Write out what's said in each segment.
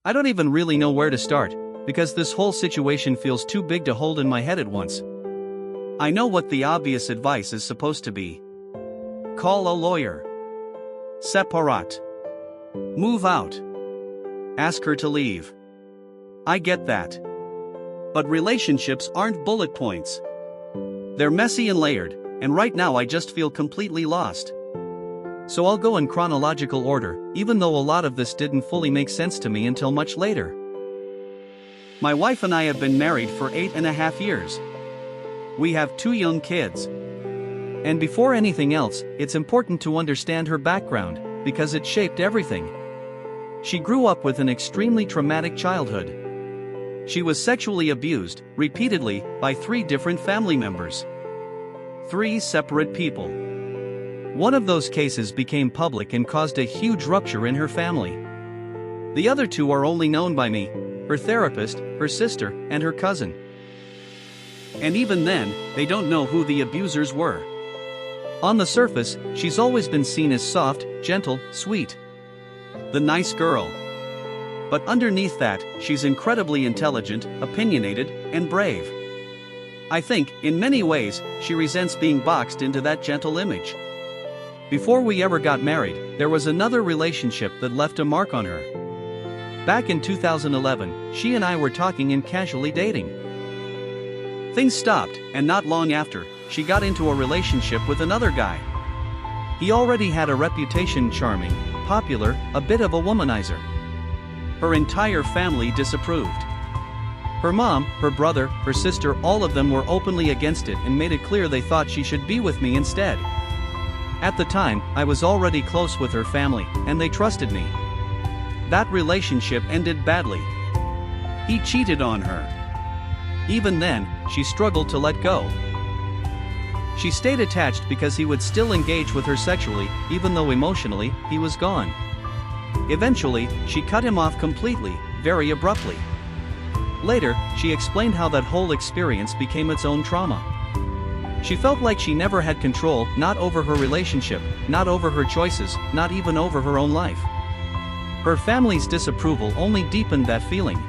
I don't even really know where to start, because this whole situation feels too big to hold in my head at once. I know what the obvious advice is supposed to be. Call a lawyer. Separate. Move out. Ask her to leave. I get that. But relationships aren't bullet points. They're messy and layered, and right now I just feel completely lost. So I'll go in chronological order, even though a lot of this didn't fully make sense to me until much later. My wife and I have been married for 8.5 years. We have 2 young kids. And before anything else, it's important to understand her background, because it shaped everything. She grew up with an extremely traumatic childhood. She was sexually abused, repeatedly, by 3 different family members. 3 separate people. One of those cases became public and caused a huge rupture in her family. The other 2 are only known by me, her therapist, her sister, and her cousin. And even then, they don't know who the abusers were. On the surface, she's always been seen as soft, gentle, sweet. The nice girl. But underneath that, she's incredibly intelligent, opinionated, and brave. I think, in many ways, she resents being boxed into that gentle image. Before we ever got married, there was another relationship that left a mark on her. Back in 2011, she and I were talking and casually dating. Things stopped, and not long after, she got into a relationship with another guy. He already had a reputation, charming, popular, a bit of a womanizer. Her entire family disapproved. Her mom, her brother, her sister, all of them were openly against it and made it clear they thought she should be with me instead. At the time, I was already close with her family, and they trusted me. That relationship ended badly. He cheated on her. Even then, she struggled to let go. She stayed attached because he would still engage with her sexually, even though emotionally, he was gone. Eventually, she cut him off completely, very abruptly. Later, she explained how that whole experience became its own trauma. She felt like she never had control, not over her relationship, not over her choices, not even over her own life. Her family's disapproval only deepened that feeling.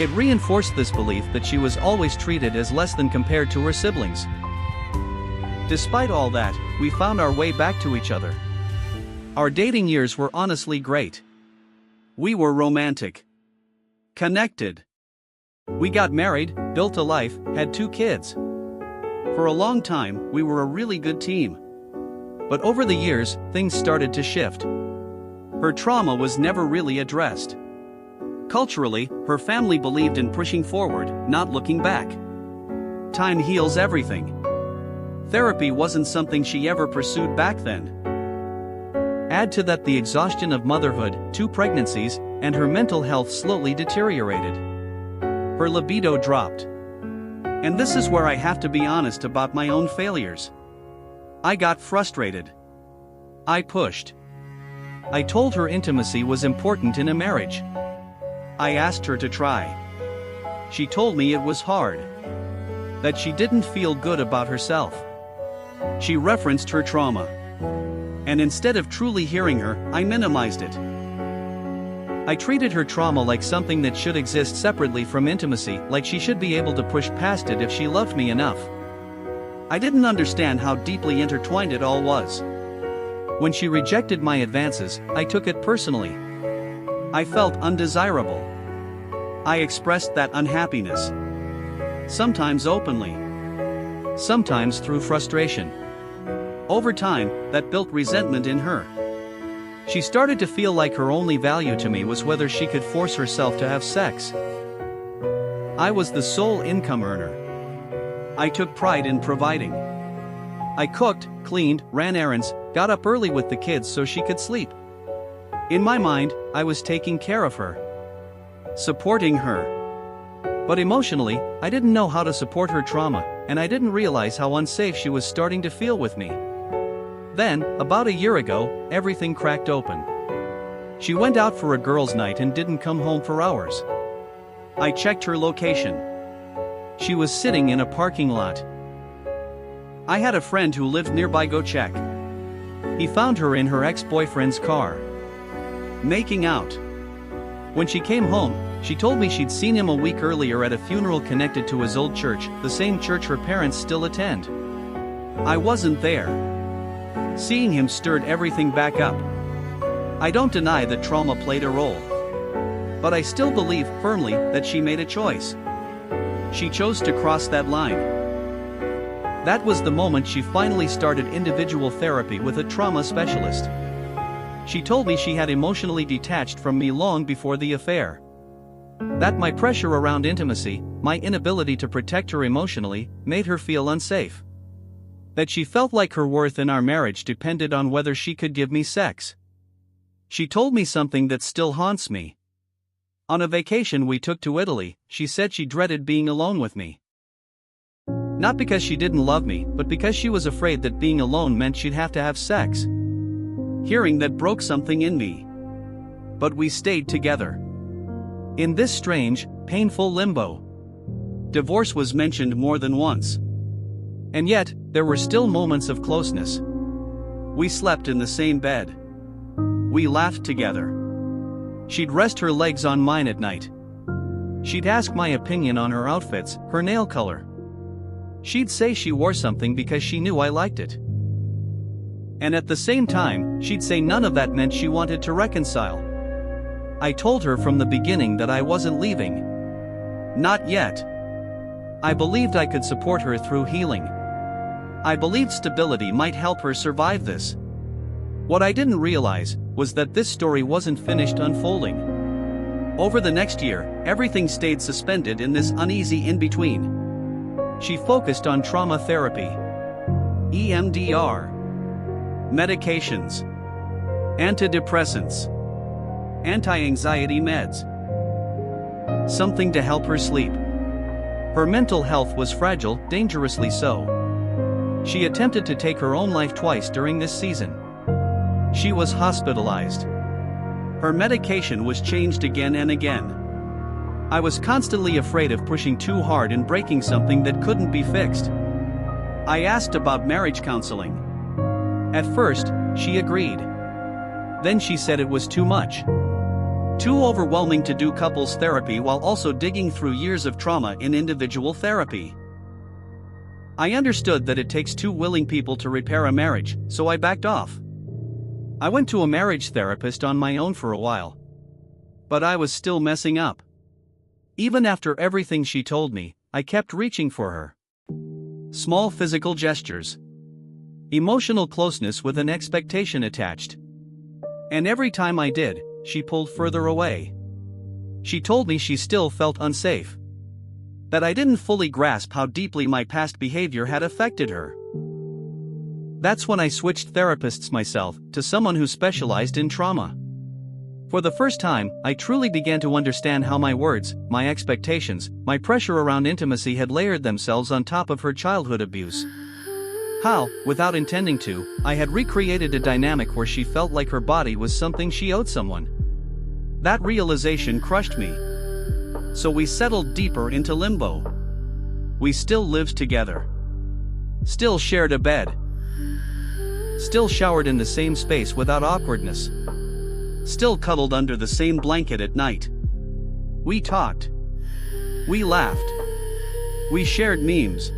It reinforced this belief that she was always treated as less than compared to her siblings. Despite all that, we found our way back to each other. Our dating years were honestly great. We were romantic. Connected. We got married, built a life, had 2 kids. For a long time, we were a really good team. But over the years, things started to shift. Her trauma was never really addressed. Culturally, her family believed in pushing forward, not looking back. Time heals everything. Therapy wasn't something she ever pursued back then. Add to that the exhaustion of motherhood, 2 pregnancies, and her mental health slowly deteriorated. Her libido dropped. And this is where I have to be honest about my own failures. I got frustrated. I pushed. I told her intimacy was important in a marriage. I asked her to try. She told me it was hard. That she didn't feel good about herself. She referenced her trauma. And instead of truly hearing her, I minimized it. I treated her trauma like something that should exist separately from intimacy, like she should be able to push past it if she loved me enough. I didn't understand how deeply intertwined it all was. When she rejected my advances, I took it personally. I felt undesirable. I expressed that unhappiness. Sometimes openly. Sometimes through frustration. Over time, that built resentment in her. She started to feel like her only value to me was whether she could force herself to have sex. I was the sole income earner. I took pride in providing. I cooked, cleaned, ran errands, got up early with the kids so she could sleep. In my mind, I was taking care of her. Supporting her. But emotionally, I didn't know how to support her trauma, and I didn't realize how unsafe she was starting to feel with me. Then, about a year ago, everything cracked open. She went out for a girls' night and didn't come home for hours. I checked her location. She was sitting in a parking lot. I had a friend who lived nearby go check. He found her in her ex-boyfriend's car. Making out. When she came home, she told me she'd seen him a week earlier at a funeral connected to his old church, the same church her parents still attend. I wasn't there. Seeing him stirred everything back up. I don't deny that trauma played a role. But I still believe firmly that she made a choice. She chose to cross that line. That was the moment she finally started individual therapy with a trauma specialist. She told me she had emotionally detached from me long before the affair. That my pressure around intimacy, my inability to protect her emotionally, made her feel unsafe. That she felt like her worth in our marriage depended on whether she could give me sex. She told me something that still haunts me. On a vacation we took to Italy, she said she dreaded being alone with me. Not because she didn't love me, but because she was afraid that being alone meant she'd have to have sex. Hearing that broke something in me. But we stayed together. In this strange, painful limbo. Divorce was mentioned more than once. And yet, there were still moments of closeness. We slept in the same bed. We laughed together. She'd rest her legs on mine at night. She'd ask my opinion on her outfits, her nail color. She'd say she wore something because she knew I liked it. And at the same time, she'd say none of that meant she wanted to reconcile. I told her from the beginning that I wasn't leaving. Not yet. I believed I could support her through healing. I believed stability might help her survive this. What I didn't realize was that this story wasn't finished unfolding. Over the next year, everything stayed suspended in this uneasy in-between. She focused on trauma therapy, EMDR, medications, antidepressants, anti-anxiety meds, something to help her sleep. Her mental health was fragile, dangerously so. She attempted to take her own life twice during this season. She was hospitalized. Her medication was changed again and again. I was constantly afraid of pushing too hard and breaking something that couldn't be fixed. I asked about marriage counseling. At first, she agreed. Then she said it was too much. Too overwhelming to do couples therapy while also digging through years of trauma in individual therapy. I understood that it takes two willing people to repair a marriage, so I backed off. I went to a marriage therapist on my own for a while. But I was still messing up. Even after everything she told me, I kept reaching for her. Small physical gestures. Emotional closeness with an expectation attached. And every time I did, she pulled further away. She told me she still felt unsafe. That I didn't fully grasp how deeply my past behavior had affected her. That's when I switched therapists myself to someone who specialized in trauma. For the first time, I truly began to understand how my words, my expectations, my pressure around intimacy had layered themselves on top of her childhood abuse. How, without intending to, I had recreated a dynamic where she felt like her body was something she owed someone. That realization crushed me. So we settled deeper into limbo. We still lived together. Still shared a bed. Still showered in the same space without awkwardness. Still cuddled under the same blanket at night. We talked. We laughed. We shared memes.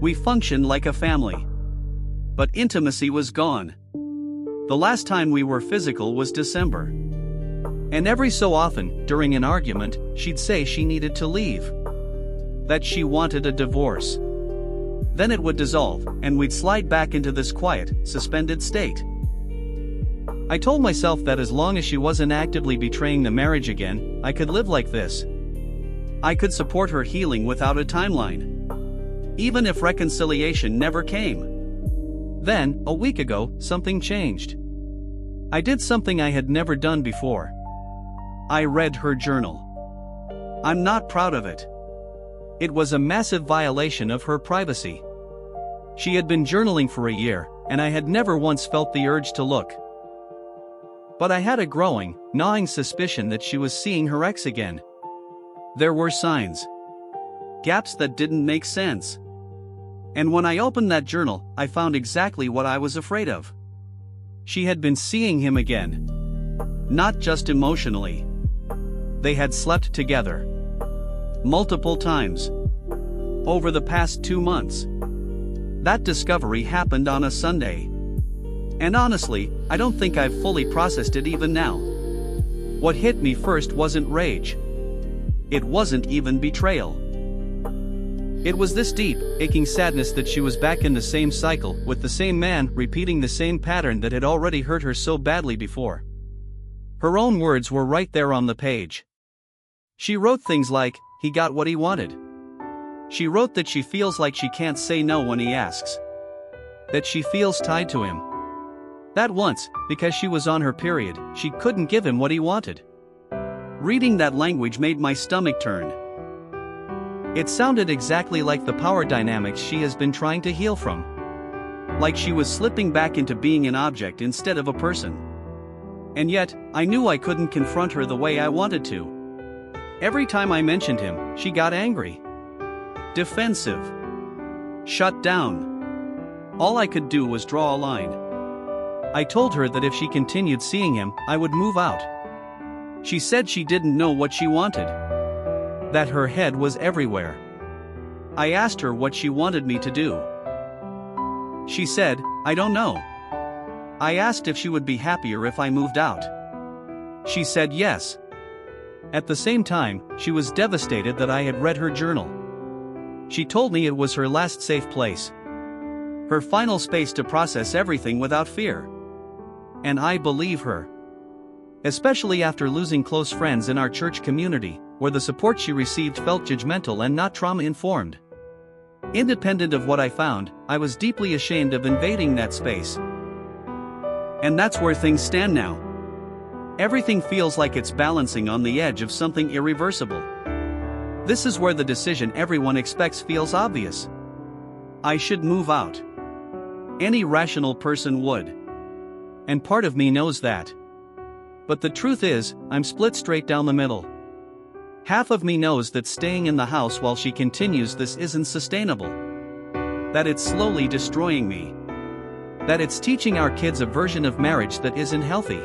We functioned like a family. But intimacy was gone. The last time we were physical was December. And every so often, during an argument, she'd say she needed to leave. That she wanted a divorce. Then it would dissolve, and we'd slide back into this quiet, suspended state. I told myself that as long as she wasn't actively betraying the marriage again, I could live like this. I could support her healing without a timeline. Even if reconciliation never came. Then, a week ago, something changed. I did something I had never done before. I read her journal. I'm not proud of it. It was a massive violation of her privacy. She had been journaling for a year, and I had never once felt the urge to look. But I had a growing, gnawing suspicion that she was seeing her ex again. There were signs. Gaps that didn't make sense. And when I opened that journal, I found exactly what I was afraid of. She had been seeing him again. Not just emotionally. They had slept together multiple times over the past 2 months. That discovery happened on a Sunday. And honestly, I don't think I've fully processed it even now. What hit me first wasn't rage. It wasn't even betrayal. It was this deep, aching sadness that she was back in the same cycle, with the same man, repeating the same pattern that had already hurt her so badly before. Her own words were right there on the page. She wrote things like, "He got what he wanted." She wrote that she feels like she can't say no when he asks. That she feels tied to him. That once, because she was on her period, she couldn't give him what he wanted. Reading that language made my stomach turn. It sounded exactly like the power dynamics she has been trying to heal from. Like she was slipping back into being an object instead of a person. And yet, I knew I couldn't confront her the way I wanted to. Every time I mentioned him, she got angry. Defensive. Shut down. All I could do was draw a line. I told her that if she continued seeing him, I would move out. She said she didn't know what she wanted. That her head was everywhere. I asked her what she wanted me to do. She said, "I don't know." I asked if she would be happier if I moved out. She said yes. At the same time, she was devastated that I had read her journal. She told me it was her last safe place. Her final space to process everything without fear. And I believe her. Especially after losing close friends in our church community, where the support she received felt judgmental and not trauma-informed. Independent of what I found, I was deeply ashamed of invading that space. And that's where things stand now. Everything feels like it's balancing on the edge of something irreversible. This is where the decision everyone expects feels obvious. I should move out. Any rational person would. And part of me knows that. But the truth is, I'm split straight down the middle. Half of me knows that staying in the house while she continues this isn't sustainable. That it's slowly destroying me. That it's teaching our kids a version of marriage that isn't healthy.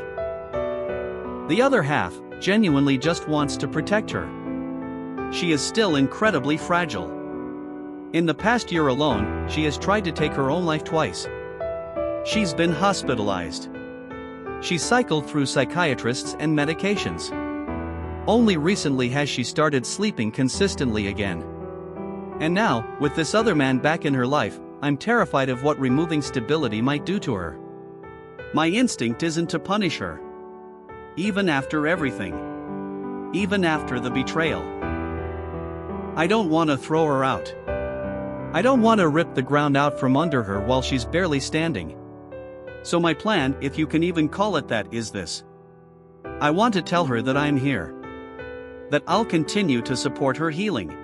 The other half genuinely just wants to protect her. She is still incredibly fragile. In the past year alone, she has tried to take her own life twice. She's been hospitalized. She cycled through psychiatrists and medications. Only recently has she started sleeping consistently again. And now, with this other man back in her life, I'm terrified of what removing stability might do to her. My instinct isn't to punish her. Even after everything. Even after the betrayal. I don't want to throw her out. I don't want to rip the ground out from under her while she's barely standing. So my plan, if you can even call it that, is this. I want to tell her that I'm here. That I'll continue to support her healing.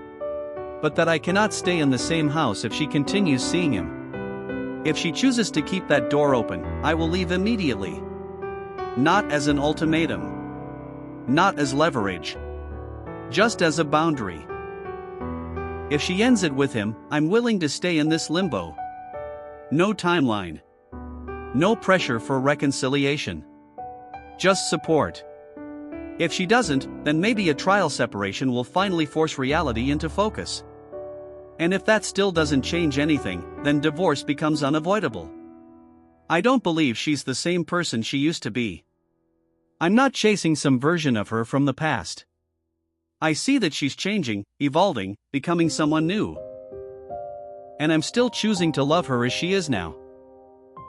But that I cannot stay in the same house if she continues seeing him. If she chooses to keep that door open, I will leave immediately. Not as an ultimatum. Not as leverage. Just as a boundary. If she ends it with him, I'm willing to stay in this limbo. No timeline. No pressure for reconciliation. Just support. If she doesn't, then maybe a trial separation will finally force reality into focus. And if that still doesn't change anything, then divorce becomes unavoidable. I don't believe she's the same person she used to be. I'm not chasing some version of her from the past. I see that she's changing, evolving, becoming someone new. And I'm still choosing to love her as she is now.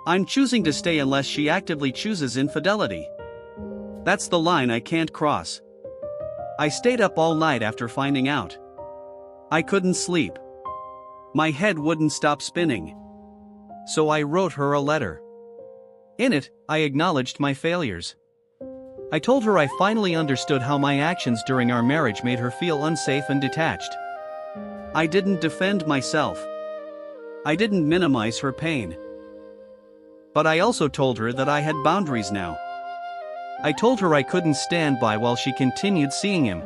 I'm choosing to stay unless she actively chooses infidelity. That's the line I can't cross. I stayed up all night after finding out. I couldn't sleep. My head wouldn't stop spinning. So I wrote her a letter. In it, I acknowledged my failures. I told her I finally understood how my actions during our marriage made her feel unsafe and detached. I didn't defend myself. I didn't minimize her pain. But I also told her that I had boundaries now. I told her I couldn't stand by while she continued seeing him.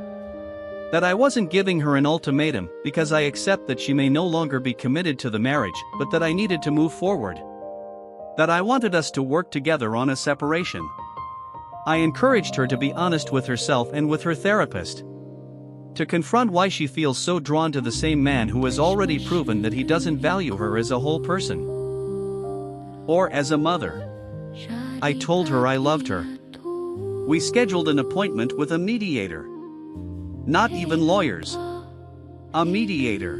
That I wasn't giving her an ultimatum because I accept that she may no longer be committed to the marriage, but that I needed to move forward. That I wanted us to work together on a separation. I encouraged her to be honest with herself and with her therapist. To confront why she feels so drawn to the same man who has already proven that he doesn't value her as a whole person. Or as a mother. I told her I loved her. We scheduled an appointment with a mediator. Not even lawyers. A mediator.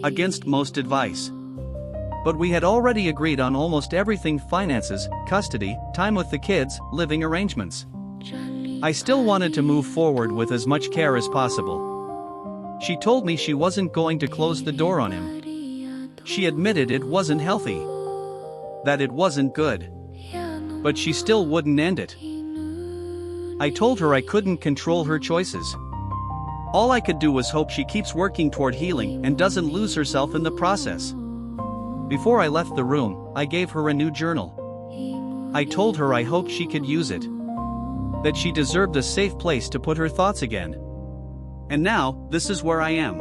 Against most advice. But we had already agreed on almost everything: finances, custody, time with the kids, living arrangements. I still wanted to move forward with as much care as possible. She told me she wasn't going to close the door on him. She admitted it wasn't healthy. That it wasn't good. But she still wouldn't end it. I told her I couldn't control her choices. All I could do was hope she keeps working toward healing and doesn't lose herself in the process. Before I left the room, I gave her a new journal. I told her I hoped she could use it. That she deserved a safe place to put her thoughts again. And now, this is where I am.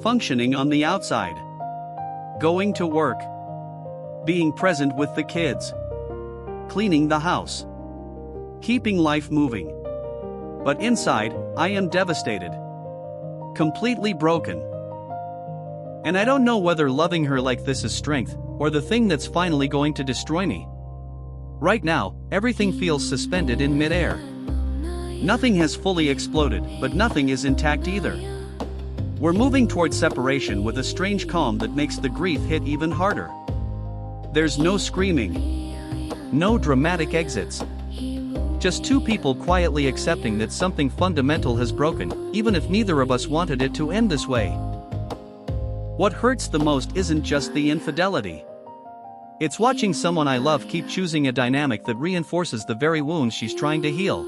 Functioning on the outside. Going to work. Being present with the kids. Cleaning the house. Keeping life moving. But inside, I am devastated. Completely broken. And I don't know whether loving her like this is strength, or the thing that's finally going to destroy me. Right now, everything feels suspended in midair. Nothing has fully exploded, but nothing is intact either. We're moving toward separation with a strange calm that makes the grief hit even harder. There's no screaming. No dramatic exits. Just two people quietly accepting that something fundamental has broken, even if neither of us wanted it to end this way. What hurts the most isn't just the infidelity. It's watching someone I love keep choosing a dynamic that reinforces the very wounds she's trying to heal.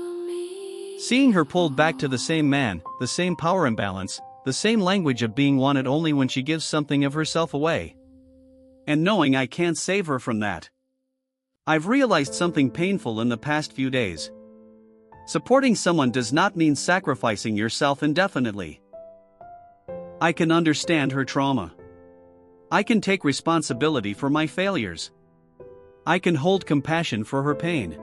Seeing her pulled back to the same man, the same power imbalance, the same language of being wanted only when she gives something of herself away. And knowing I can't save her from that. I've realized something painful in the past few days. Supporting someone does not mean sacrificing yourself indefinitely. I can understand her trauma. I can take responsibility for my failures. I can hold compassion for her pain.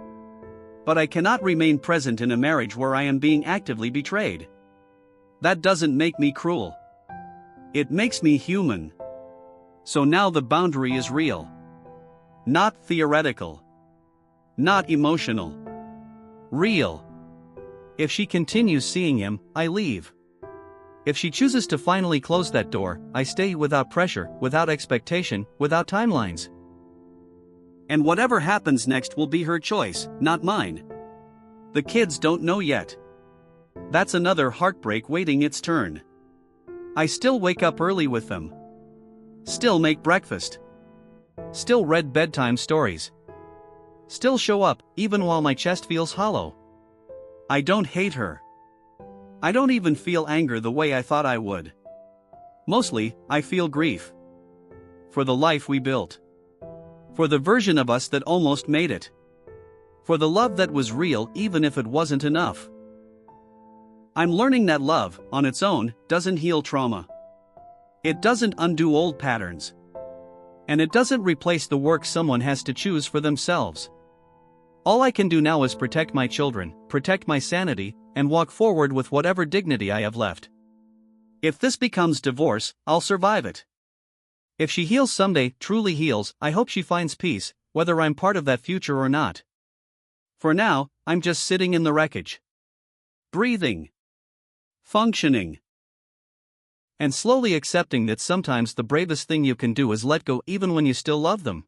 But I cannot remain present in a marriage where I am being actively betrayed. That doesn't make me cruel. It makes me human. So now the boundary is real. Not theoretical. Not emotional. Real. If she continues seeing him, I leave. If she chooses to finally close that door, I stay without pressure, without expectation, without timelines. And whatever happens next will be her choice, not mine. The kids don't know yet. That's another heartbreak waiting its turn. I still wake up early with them. Still make breakfast. Still read bedtime stories. Still show up, even while my chest feels hollow. I don't hate her. I don't even feel anger the way I thought I would. Mostly, I feel grief. For the life we built. For the version of us that almost made it. For the love that was real even if it wasn't enough. I'm learning that love, on its own, doesn't heal trauma. It doesn't undo old patterns. And it doesn't replace the work someone has to choose for themselves. All I can do now is protect my children, protect my sanity, and walk forward with whatever dignity I have left. If this becomes divorce, I'll survive it. If she heals someday, truly heals, I hope she finds peace, whether I'm part of that future or not. For now, I'm just sitting in the wreckage. Breathing. Functioning. And slowly accepting that sometimes the bravest thing you can do is let go even when you still love them.